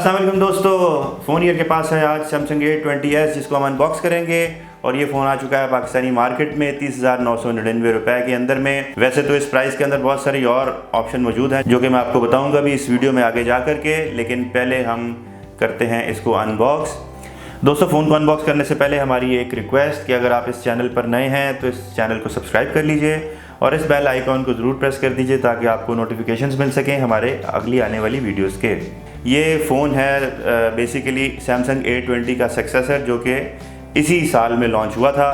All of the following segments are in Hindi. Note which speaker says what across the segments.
Speaker 1: अस्सलाम वालेकुम दोस्तों, फ़ोनईयर के पास है आज सैमसंग A20s जिसको हम अनबॉक्स करेंगे। और ये फ़ोन आ चुका है पाकिस्तानी मार्केट में 30,999 रुपए के अंदर में। वैसे तो इस प्राइस के अंदर बहुत सारी और ऑप्शन मौजूद हैं जो कि मैं आपको बताऊंगा भी इस वीडियो में आगे जा करके, लेकिन पहले हम करते हैं इसको अनबॉक्स। दोस्तों, फ़ोन को अनबॉक्स करने से पहले हमारी एक रिक्वेस्ट कि अगर आप इस चैनल पर नए हैं तो इस चैनल को सब्सक्राइब कर लीजिए और इस बेल आइकॉन को ज़रूर प्रेस कर दीजिए ताकि आपको नोटिफिकेशंस मिल सकें हमारे अगली आने वाली वीडियोस के। ये फ़ोन है बेसिकली सैमसंग A20 का सक्सेसर जो कि इसी साल में लॉन्च हुआ था।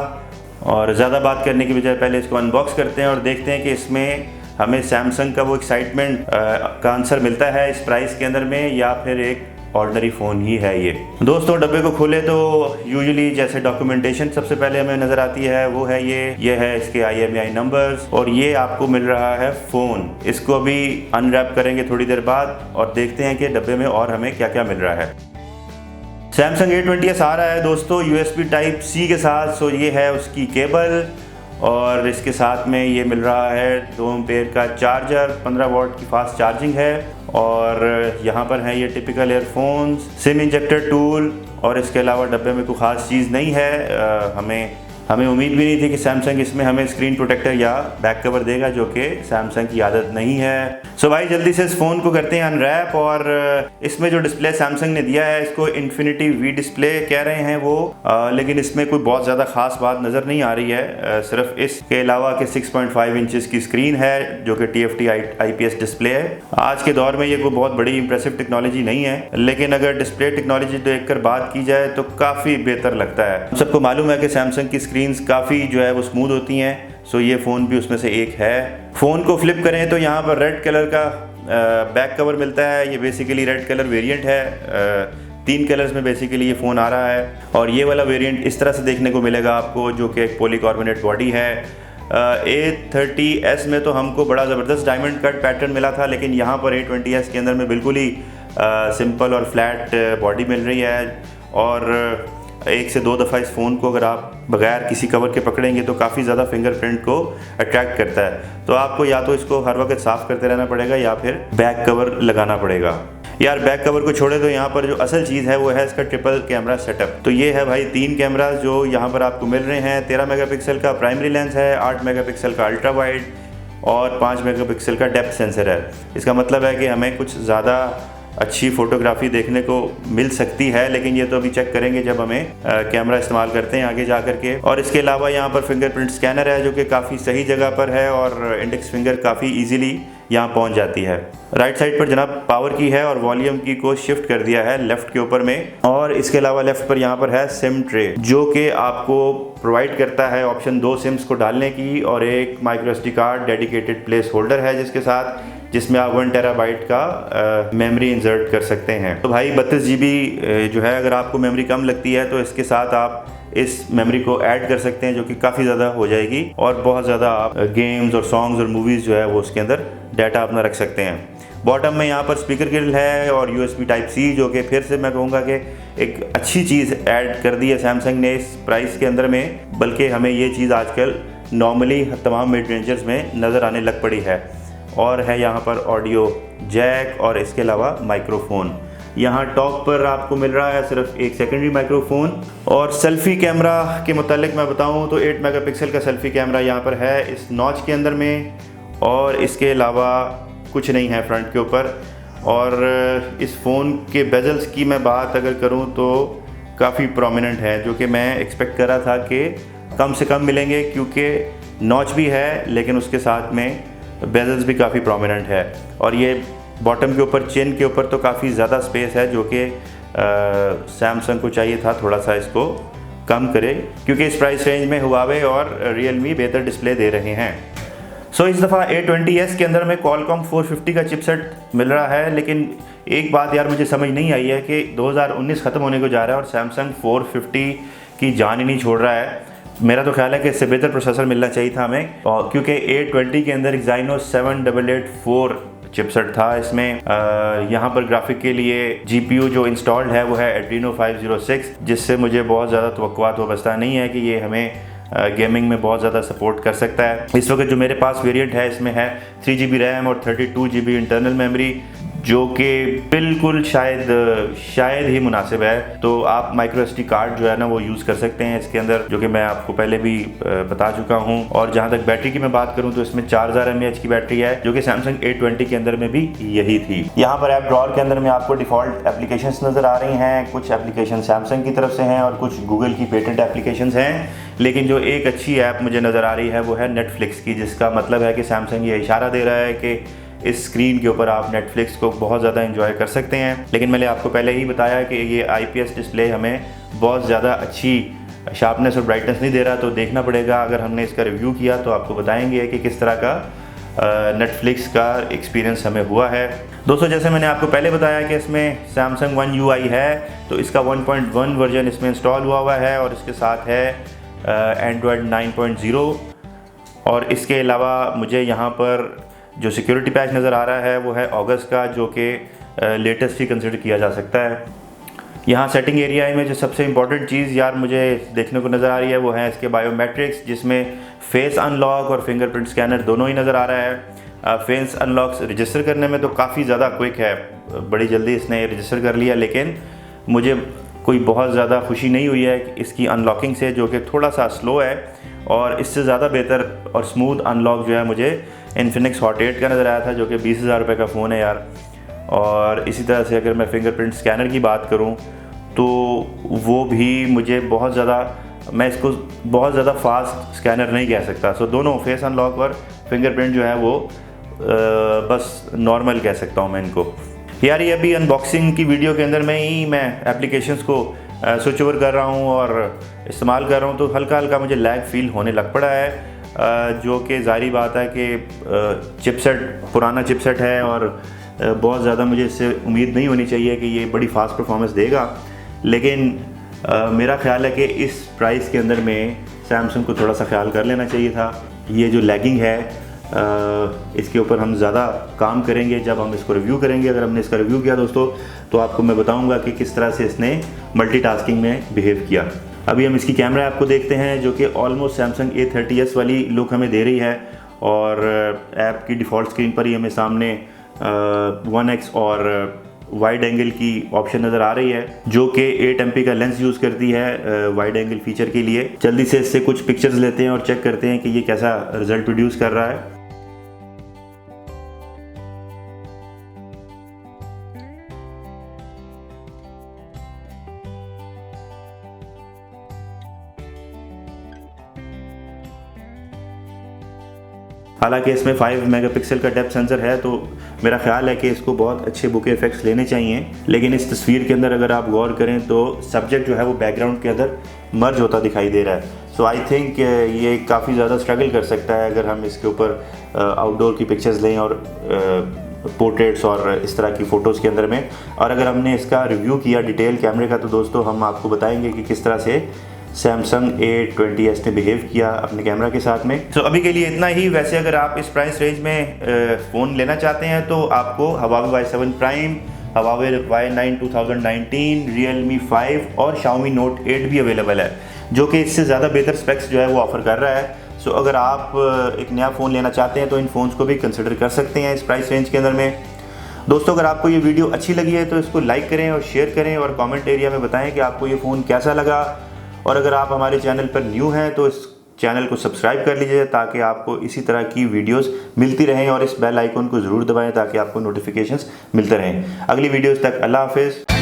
Speaker 1: और ज़्यादा बात करने की बजाय पहले इसको अनबॉक्स करते हैं और देखते हैं कि इसमें हमें सैमसंग का वो एक्साइटमेंट का आंसर मिलता है इस प्राइस के अंदर में या फिर एक ऑर्डिनरी फ़ोन ही है ये। दोस्तों, डब्बे को खोले तो यूजुअली जैसे डॉक्यूमेंटेशन सबसे पहले हमें नज़र आती है वो है ये है इसके IMEI नंबर्स और ये आपको मिल रहा है फ़ोन। इसको अभी अनरैप करेंगे थोड़ी देर बाद और देखते हैं कि डब्बे में और हमें क्या क्या मिल रहा है। सैमसंग A20s आ रहा है दोस्तों USB Type-C के साथ। सो ये है उसकी केबल और इसके साथ में ये मिल रहा है 2 एम्पेयर का चार्जर, 15 वॉट की फास्ट चार्जिंग है और यहाँ पर है ये typical earphones, SIM injector tool. और इसके अलावा डब्बे में कोई ख़ास चीज़ नहीं है। हमें उम्मीद भी नहीं थी कि सैमसंग इसमें हमें स्क्रीन प्रोटेक्टर या बैक कवर देगा, जो कि सैमसंग की आदत नहीं है। सो भाई जल्दी से इस फ़ोन को करते हैं अनरैप। और इसमें जो डिस्प्ले सैमसंग ने दिया है इसको इन्फिनिटी V डिस्प्ले कह रहे हैं वो, लेकिन इसमें कोई बहुत ज़्यादा ख़ास बात नज़र नहीं आ रही है। सिर्फ इसके अलावा कि 6.5 इंचज़ की स्क्रीन है जो कि TFT IPS डिस्प्ले है। आज के दौर में ये कोई बहुत बड़ी इंप्रेसिव टेक्नोलॉजी नहीं है, लेकिन अगर डिस्प्ले टेक्नोलॉजी देखकर बात की जाए तो काफ़ी बेहतर लगता है। सबको मालूम है कि सैमसंग की स्क्रीन्स काफ़ी जो है वो स्मूथ होती हैं। सो ये फ़ोन भी उसमें से एक है। फ़ोन को फ्लिप करें तो यहाँ पर रेड कलर का बैक कवर मिलता है। ये बेसिकली रेड कलर वेरिएंट है। 3 कलर्स में बेसिकली ये फ़ोन आ रहा है और ये वाला वेरिएंट इस तरह से देखने को मिलेगा आपको, जो कि एक पॉलीकार्बोनेट बॉडी है। A30s में तो हमको बड़ा ज़बरदस्त डायमंड कट पैटर्न मिला था, लेकिन यहाँ पर A20s के अंदर में बिल्कुल ही सिंपल और फ्लैट बॉडी मिल रही है। और 1 से 2 दफ़ा इस फ़ोन को अगर आप बगैर किसी कवर के पकड़ेंगे तो काफ़ी ज़्यादा फिंगरप्रिंट को अट्रैक्ट करता है। तो आपको या तो इसको हर वक्त साफ़ करते रहना पड़ेगा या फिर बैक कवर लगाना पड़ेगा। यार बैक कवर को छोड़े तो यहाँ पर जो असल चीज़ है वो है इसका ट्रिपल कैमरा सेटअप। तो ये है भाई 3 कैमरा जो यहाँ पर आपको मिल रहे हैं। 13 मेगापिक्सल का प्राइमरी लेंस है, 8 मेगापिक्सल का अल्ट्रा वाइड और 5 मेगापिक्सल का डेप्थ सेंसर है। इसका मतलब है कि हमें कुछ ज़्यादा अच्छी फ़ोटोग्राफी देखने को मिल सकती है, लेकिन ये तो अभी चेक करेंगे जब हमें कैमरा इस्तेमाल करते हैं आगे जा करके। और इसके अलावा यहाँ पर फिंगरप्रिंट स्कैनर है जो कि काफ़ी सही जगह पर है और इंडेक्स फिंगर काफ़ी इजीली यहाँ पहुँच जाती है। राइट साइड पर जनाब पावर की है और वॉल्यूम की को शिफ्ट कर दिया है लेफ़्ट के ऊपर में। और इसके अलावा लेफ़्ट पर यहाँ पर है सिम ट्रे जो कि आपको प्रोवाइड करता है ऑप्शन 2 सिम्स को डालने की और एक micro SD card dedicated place holder है जिसमें आप 1 टेराबाइट का मेमोरी इंसर्ट कर सकते हैं। तो भाई 32 GB जो है, अगर आपको मेमोरी कम लगती है तो इसके साथ आप इस मेमोरी को ऐड कर सकते हैं जो कि काफ़ी ज़्यादा हो जाएगी और बहुत ज़्यादा आप गेम्स और सॉन्ग्स और मूवीज़ जो है वो उसके अंदर डाटा अपना रख सकते हैं। बॉटम में यहाँ पर स्पीकर ग्रिल है और USB Type-C जो कि फिर से मैं कहूँगा कि एक अच्छी चीज़ ऐड कर दी है सैमसंग ने इस प्राइस के अंदर में, बल्कि हमें ये चीज़ आजकल नॉर्मली तमाम मिड रेंजर्स में नज़र आने लग पड़ी है। और है यहाँ पर ऑडियो जैक और इसके अलावा माइक्रोफोन। यहाँ टॉप पर आपको मिल रहा है सिर्फ एक सेकेंडरी माइक्रोफोन। और सेल्फ़ी कैमरा के मुतालिक मैं बताऊँ तो 8 मेगापिक्सल का सेल्फ़ी कैमरा यहाँ पर है इस नॉच के अंदर में, और इसके अलावा कुछ नहीं है फ्रंट के ऊपर। और इस फ़ोन के बेजल्स की मैं बात अगर करूँ तो काफ़ी प्रोमिनेंट है, जो कि मैं एक्सपेक्ट कर रहा था कि कम से कम मिलेंगे, क्योंकि नॉच भी है लेकिन उसके साथ में बेजल्स भी काफ़ी प्रोमिनेंट है। और ये बॉटम के ऊपर चिन के ऊपर तो काफ़ी ज़्यादा स्पेस है जो कि सैमसंग को चाहिए था थोड़ा सा इसको कम करे, क्योंकि इस प्राइस रेंज में हुआवे और रियलमी बेहतर डिस्प्ले दे रहे हैं। सो इस दफ़ा A20s के अंदर में Qualcomm 450 का चिपसेट मिल रहा है, लेकिन एक बात यार मुझे समझ नहीं आई है कि 2019 ख़त्म होने को जा रहा है और सैमसंग 450 की जान ही नहीं छोड़ रहा है। मेरा तो ख्याल है कि इससे बेहतर प्रोसेसर मिलना चाहिए था हमें, और क्योंकि A20 के अंदर Exynos 7884 चिपसेट था। इसमें यहाँ पर ग्राफिक के लिए GPU जो इंस्टॉल्ड है वो है Adreno 506, जिससे मुझे बहुत ज़्यादा तवक्कुआत वाबस्ता नहीं है कि ये हमें गेमिंग में बहुत ज़्यादा सपोर्ट कर सकता है। इस वक्त जो मेरे पास वेरिएंट है इसमें है 3 GB रैम और 32 GB इंटरनल मेमोरी, जो कि बिल्कुल शायद ही मुनासिब है। तो आप माइक्रो SD कार्ड जो है ना वो यूज़ कर सकते हैं इसके अंदर, जो कि मैं आपको पहले भी बता चुका हूँ। और जहाँ तक बैटरी की मैं बात करूँ तो इसमें 4000 mAh की बैटरी है, जो कि Samsung A20 के अंदर में भी यही थी। यहाँ पर ऐप ड्रॉअर के अंदर में आपको डिफ़ॉल्ट एप्लीकेशंस नज़र आ रही हैं। कुछ एप्लीकेशन सैमसंग की तरफ से हैं और कुछ गूगल की पेटेंट एप्लीकेशंस हैं, लेकिन जो एक अच्छी ऐप मुझे नज़र आ रही है वो है नेटफ्लिक्स की, जिसका मतलब है कि सैमसंग ये इशारा दे रहा है कि इस स्क्रीन के ऊपर आप नेटफ्लिक्स को बहुत ज़्यादा एंजॉय कर सकते हैं। लेकिन मैंने आपको पहले ही बताया कि ये IPS डिस्प्ले हमें बहुत ज़्यादा अच्छी शार्पनेस और ब्राइटनेस नहीं दे रहा, तो देखना पड़ेगा। अगर हमने इसका रिव्यू किया तो आपको बताएंगे कि किस तरह का नेटफ्लिक्स का एक्सपीरियंस हमें हुआ है। दोस्तों, जैसे मैंने आपको पहले बताया कि इसमें Samsung One UI है, तो इसका 1.1 वर्जन इसमें इंस्टॉल हुआ है और इसके साथ है Android 9.0। और इसके अलावा मुझे यहाँ पर जो सिक्योरिटी पैच नज़र आ रहा है वो है अगस्त का, जो कि लेटेस्ट ही कंसिडर किया जा सकता है। यहाँ सेटिंग एरिया में जो सबसे इम्पॉर्टेंट चीज़ यार मुझे देखने को नज़र आ रही है वो है इसके बायोमेट्रिक्स, जिसमें फेस अनलॉक और फिंगरप्रिंट स्कैनर दोनों ही नज़र आ रहा है। फेस अनलॉक रजिस्टर करने में तो काफ़ी ज़्यादा क्विक है, बड़ी जल्दी इसने रजिस्टर कर लिया, लेकिन मुझे कोई बहुत ज़्यादा खुशी नहीं हुई है इसकी अनलॉकिंग से, जो कि थोड़ा सा स्लो है। और इससे ज़्यादा बेहतर और स्मूथ अनलॉक जो है मुझे इन्फिनिक्स हॉट 8 का नज़र आया था, जो कि 20,000 रुपये का फ़ोन है यार। और इसी तरह से अगर मैं फिंगरप्रिंट स्कैनर की बात करूं तो वो भी मुझे बहुत ज़्यादा, मैं इसको बहुत ज़्यादा फास्ट स्कैनर नहीं कह सकता। सो दोनों फेस अनलॉक और फिंगरप्रिंट जो है वो बस नॉर्मल कह सकता हूँ मैं इनको। यार ये अभी अनबॉक्सिंग की वीडियो के अंदर में ही मैं एप्लीकेशंस को स्विच ओवर कर रहा हूँ और इस्तेमाल कर रहा हूँ, तो हल्का हल्का मुझे लैग फील होने लग पड़ा है, जो कि ज़ाहिर बात है कि चिपसेट पुराना चिपसेट है और बहुत ज़्यादा मुझे इससे उम्मीद नहीं होनी चाहिए कि ये बड़ी फास्ट परफॉर्मेंस देगा। लेकिन मेरा ख्याल है कि इस प्राइस के अंदर में सैमसंग को थोड़ा सा ख्याल कर लेना चाहिए था। ये जो लैगिंग है इसके ऊपर हम ज़्यादा काम करेंगे जब हम इसको रिव्यू करेंगे। अगर हमने इसका रिव्यू किया दोस्तों तो आपको मैं बताऊंगा कि किस तरह से इसने मल्टीटास्किंग में बिहेव किया। अभी हम इसकी कैमरा आपको देखते हैं, जो कि ऑलमोस्ट Samsung A30s वाली लुक हमें दे रही है। और ऐप की डिफ़ॉल्ट स्क्रीन पर ही हमें सामने 1x और वाइड एंगल की ऑप्शन नज़र आ रही है, जो कि 8 MP का लेंस यूज़ करती है वाइड एंगल फीचर के लिए। जल्दी से इससे कुछ पिक्चर्स लेते हैं और चेक करते हैं कि ये कैसा रिजल्ट प्रोड्यूस कर रहा है। हालांकि इसमें 5 मेगापिक्सल का डेप्थ सेंसर है, तो मेरा ख्याल है कि इसको बहुत अच्छे बुके इफेक्ट्स लेने चाहिए। लेकिन इस तस्वीर के अंदर अगर आप गौर करें तो सब्जेक्ट जो है वो बैकग्राउंड के अंदर मर्ज होता दिखाई दे रहा है। सो आई थिंक ये काफ़ी ज़्यादा स्ट्रगल कर सकता है अगर हम इसके ऊपर आउटडोर की पिक्चर्स लें और पोर्ट्रेट्स और इस तरह की फ़ोटोज़ के अंदर में। और अगर हमने इसका रिव्यू किया डिटेल कैमरे का, तो दोस्तों हम आपको बताएंगे कि किस तरह से Samsung A20s ने बिहेव किया अपने कैमरा के साथ में। तो अभी के लिए इतना ही। वैसे अगर आप इस प्राइस रेंज में फ़ोन लेना चाहते हैं तो आपको Huawei Y7 Prime, Huawei Y9 2019, Realme 5 और Xiaomi Note 8 भी अवेलेबल है, जो कि इससे ज़्यादा बेहतर स्पेक्स जो है वो ऑफ़र कर रहा है। सो अगर आप एक नया फ़ोन लेना चाहते हैं तो इन फ़ोन्स को भी कंसिडर कर सकते हैं इस प्राइस रेंज के अंदर में। दोस्तों, अगर आपको ये वीडियो अच्छी लगी है तो इसको लाइक करें और शेयर करें और कमेंट एरिया में बताएं कि आपको ये फ़ोन कैसा लगा। और अगर आप हमारे चैनल पर न्यू हैं तो इस चैनल को सब्सक्राइब कर लीजिए, ताकि आपको इसी तरह की वीडियोस मिलती रहें, और इस बेल आइकन को ज़रूर दबाएं ताकि आपको नोटिफिकेशंस मिलते रहें। अगली वीडियोस तक अल्लाह हाफिज़।